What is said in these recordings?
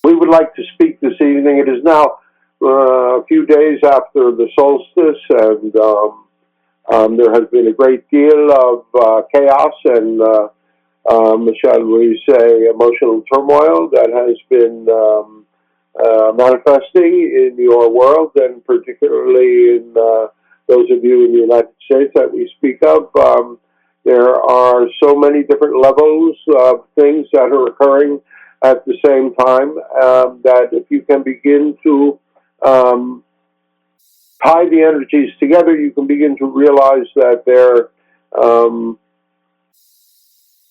We would like to speak this evening. It is now a few days after the solstice, and there has been a great deal of chaos and, shall we say, emotional turmoil that has been manifesting in your world, and particularly in those of you in the United States that we speak of. There are so many different levels of things that are occurring at the same time that if you can begin to tie the energies together, you can begin to realize that there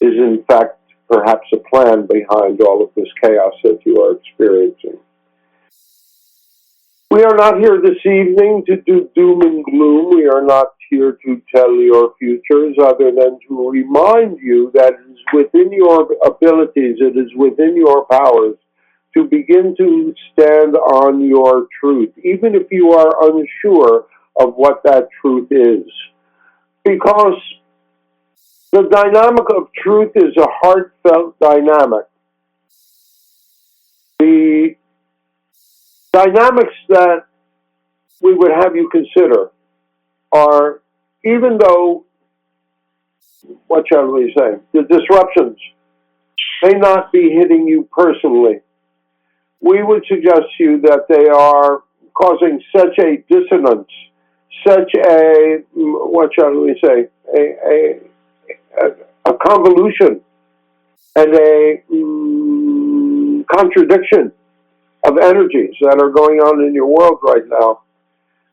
is in fact perhaps a plan behind all of this chaos that you are experiencing. We are not here this evening to do doom and gloom. We are not here to tell your futures other than to remind you that it is within your abilities, it is within your powers to begin to stand on your truth, even if you are unsure of what that truth is. Because the dynamic of truth is a heartfelt dynamic. The dynamics that we would have you consider are, even though, what shall we say, the disruptions may not be hitting you personally, we would suggest to you that they are causing such a dissonance, such a, what shall we say, a convolution and a contradiction of energies that are going on in your world right now,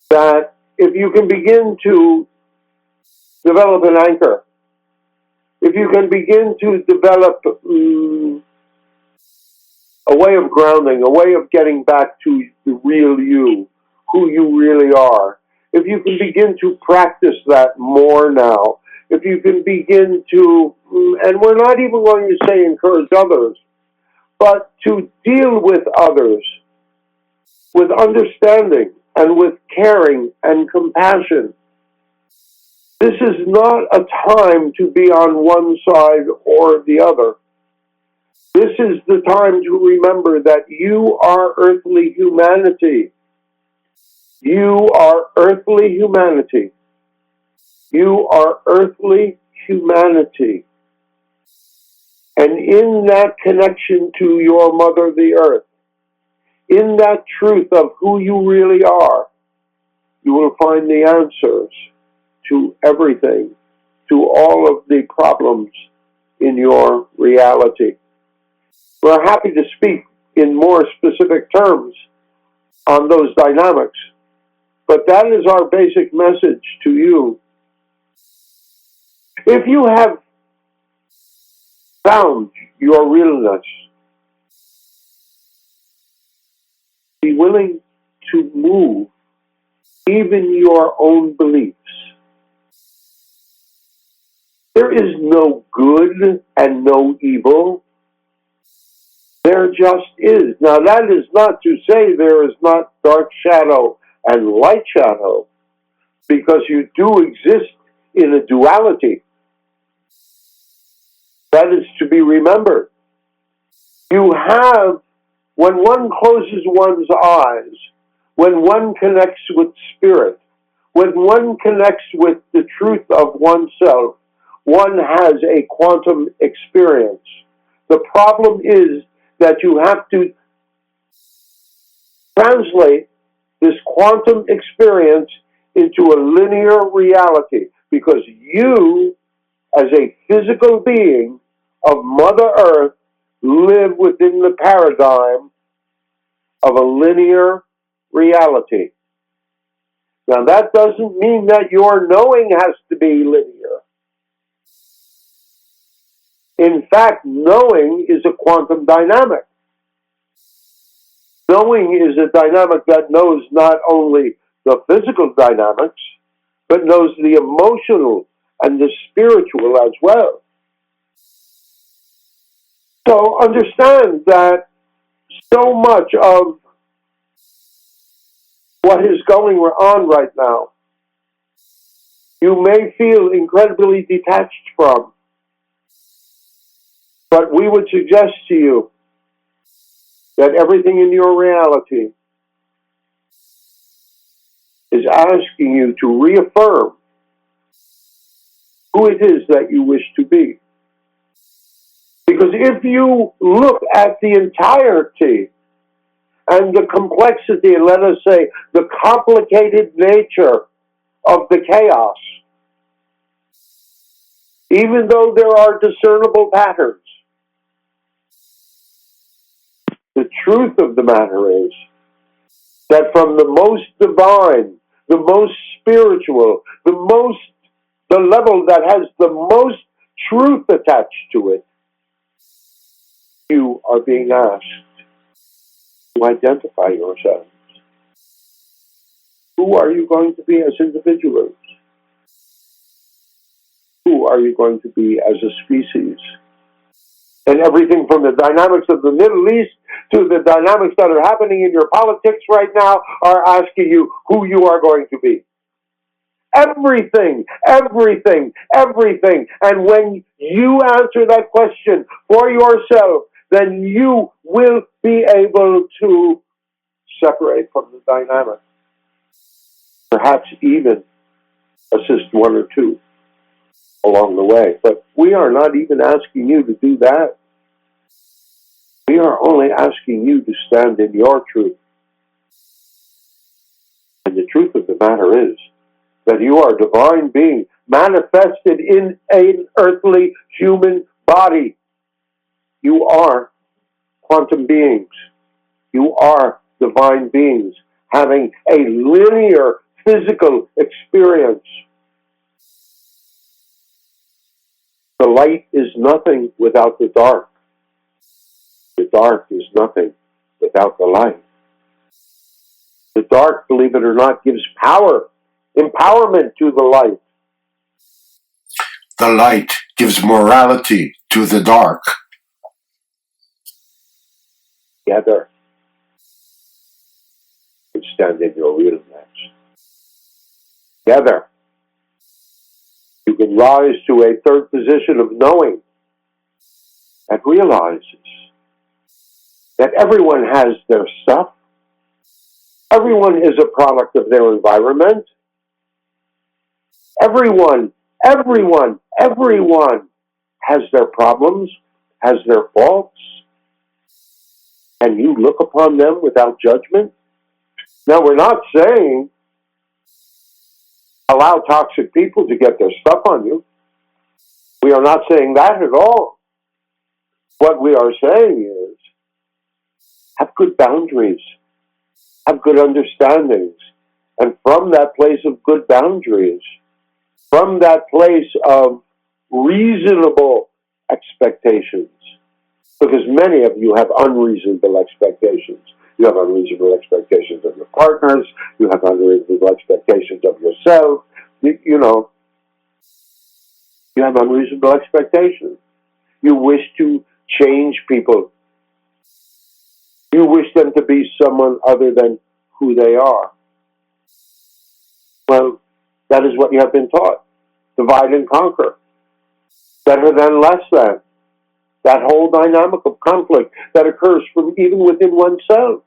that if you can begin to develop an anchor, if you can begin to develop a way of grounding, a way of getting back to the real you, who you really are, if you can begin to practice that more now, if you can begin to, and we're not even going to say encourage others, but to deal with others with understanding and with caring and compassion. This is not a time to be on one side or the other. This is the time to remember that you are earthly humanity. You are earthly humanity. You are earthly humanity. And in that connection to your Mother, the Earth, in that truth of who you really are, you will find the answers to everything, to all of the problems in your reality. We're happy to speak in more specific terms on those dynamics, but that is our basic message to you. If you have found your realness, be willing to move even your own beliefs. There is no good and no evil. There just is. Now, that is not to say there is not dark shadow and light shadow, because you do exist in a duality. That is to be remembered. You have, when one closes one's eyes, when one connects with spirit, when one connects with the truth of oneself, one has a quantum experience. The problem is that you have to translate this quantum experience into a linear reality, because you, as a physical being of Mother Earth, live within the paradigm of a linear reality. Now, that doesn't mean that your knowing has to be linear. In fact, knowing is a quantum dynamic. Knowing is a dynamic that knows not only the physical dynamics, but knows the emotional and the spiritual as well. So understand that so much of what is going on right now, you may feel incredibly detached from. But we would suggest to you that everything in your reality is asking you to reaffirm who it is that you wish to be. Because if you look at the entirety and the complexity, and let us say the complicated nature of the chaos, even though there are discernible patterns, the truth of the matter is that from the most divine, the most spiritual, the level that has the most truth attached to it, you are being asked to identify yourselves. Who are you going to be as individuals? Who are you going to be as a species? And everything from the dynamics of the Middle East to the dynamics that are happening in your politics right now are asking you who you are going to be. Everything, everything, everything. And when you answer that question for yourself, then you will be able to separate from the dynamic. Perhaps even assist one or two along the way. But we are not even asking you to do that. We are only asking you to stand in your truth. And the truth of the matter is that you are a divine being manifested in an earthly human body. You are quantum beings. You are divine beings having a linear physical experience. The light is nothing without the dark. The dark is nothing without the light. The dark, believe it or not, gives power, empowerment to the light. The light gives morality to the dark. Together, you stand in your realness. Together, you can rise to a third position of knowing that realizes that everyone has their stuff. Everyone is a product of their environment. Everyone has their problems, has their faults, and you look upon them without judgment. Now, we're not saying allow toxic people to get their stuff on you. We are not saying that at all. What we are saying is have good boundaries, have good understandings, and from that place of good boundaries, from that place of reasonable expectations, because many of you have unreasonable expectations. You have unreasonable expectations of your partners. You have unreasonable expectations of yourself. You have unreasonable expectations. You wish to change people. You wish them to be someone other than who they are. Well, that is what you have been taught. Divide and conquer. Better than, less than. That whole dynamic of conflict that occurs from even within oneself.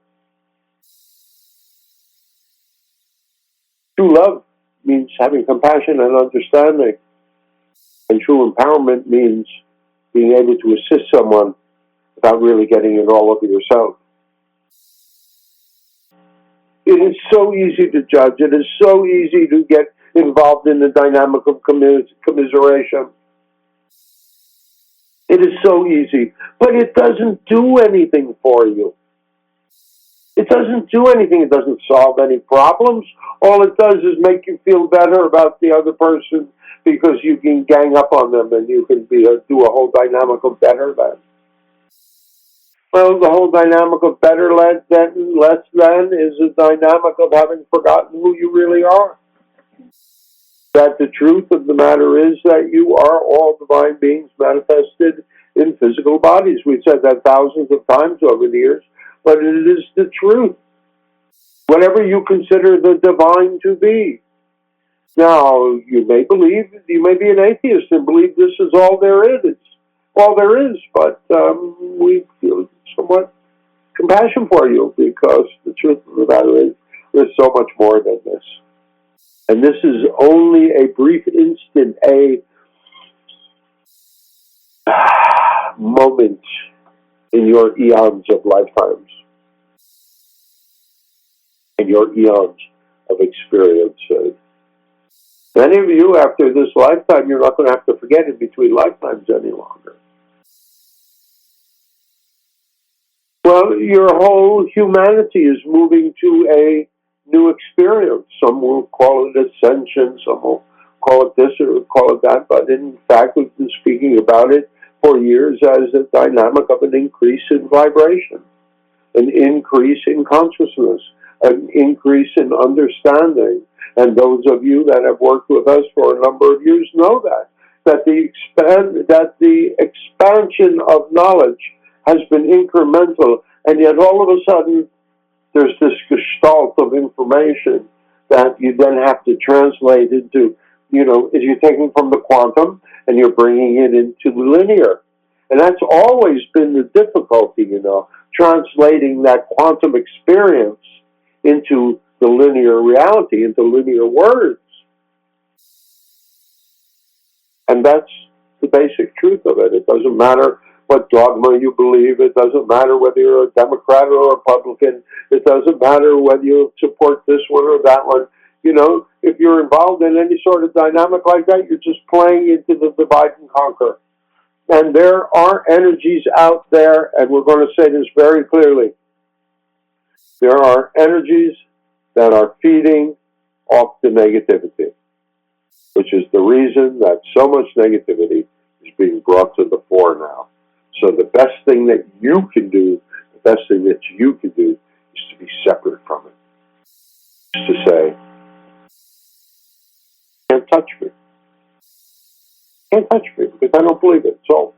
True love means having compassion and understanding. And true empowerment means being able to assist someone without really getting it all over yourself. It is so easy to judge. It is so easy to get involved in the dynamic of commiseration. It is so easy. But it doesn't do anything for you. It doesn't do anything. It doesn't solve any problems. All it does is make you feel better about the other person because you can gang up on them and you can do a whole dynamic of better than. Well, the whole dynamic of better than, less than is a dynamic of having forgotten who you really are. That the truth of the matter is that you are all divine beings manifested in physical bodies. We've said that thousands of times over the years, but it is the truth. Whatever you consider the divine to be. Now, you may be an atheist and believe this is all there is. All there is, but we feel somewhat compassion for you, because the truth of the matter is there's so much more than this. And this is only a brief instant, a moment in your eons of lifetimes, in your eons of experience. Many of you, after this lifetime, you're not going to have to forget in between lifetimes any longer. Well, your whole humanity is moving to a new experience. Some will call it ascension, some will call it this or call it that, but in fact, we've been speaking about it for years as a dynamic of an increase in vibration, an increase in consciousness, an increase in understanding. And those of you that have worked with us for a number of years know that the expansion of knowledge has been incremental, and yet all of a sudden there's this gestalt of information that you then have to translate into, if you're taking from the quantum and you're bringing it into the linear. And that's always been the difficulty, translating that quantum experience into the linear reality, into linear words. And that's the basic truth of it. It doesn't matter what dogma you believe. It doesn't matter whether you're a Democrat or a Republican. It doesn't matter whether you support this one or that one. If you're involved in any sort of dynamic like that, you're just playing into the divide and conquer. And there are energies out there, and we're going to say this very clearly. There are energies that are feeding off the negativity, which is the reason that so much negativity is being brought to the fore now. So the best thing that you can do, is to be separate from it. Is to say, can't touch me. Can't touch me because I don't believe it. So,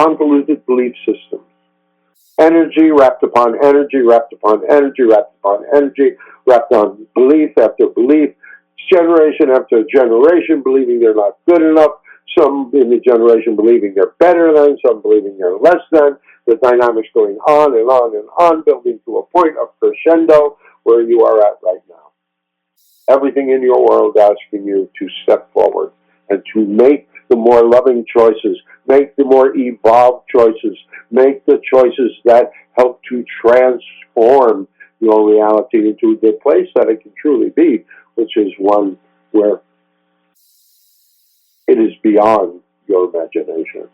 convoluted belief systems. Energy wrapped upon energy, wrapped upon energy, wrapped upon energy, wrapped on belief after belief, generation after generation believing they're not good enough, some in the generation believing they're better than, some believing they're less than, the dynamics going on and on and on, building to a point of crescendo where you are at right now. Everything in your world asking you to step forward and to make the more loving choices, make the more evolved choices, make the choices that help to transform your reality into the place that it can truly be, which is one where it is beyond your imagination.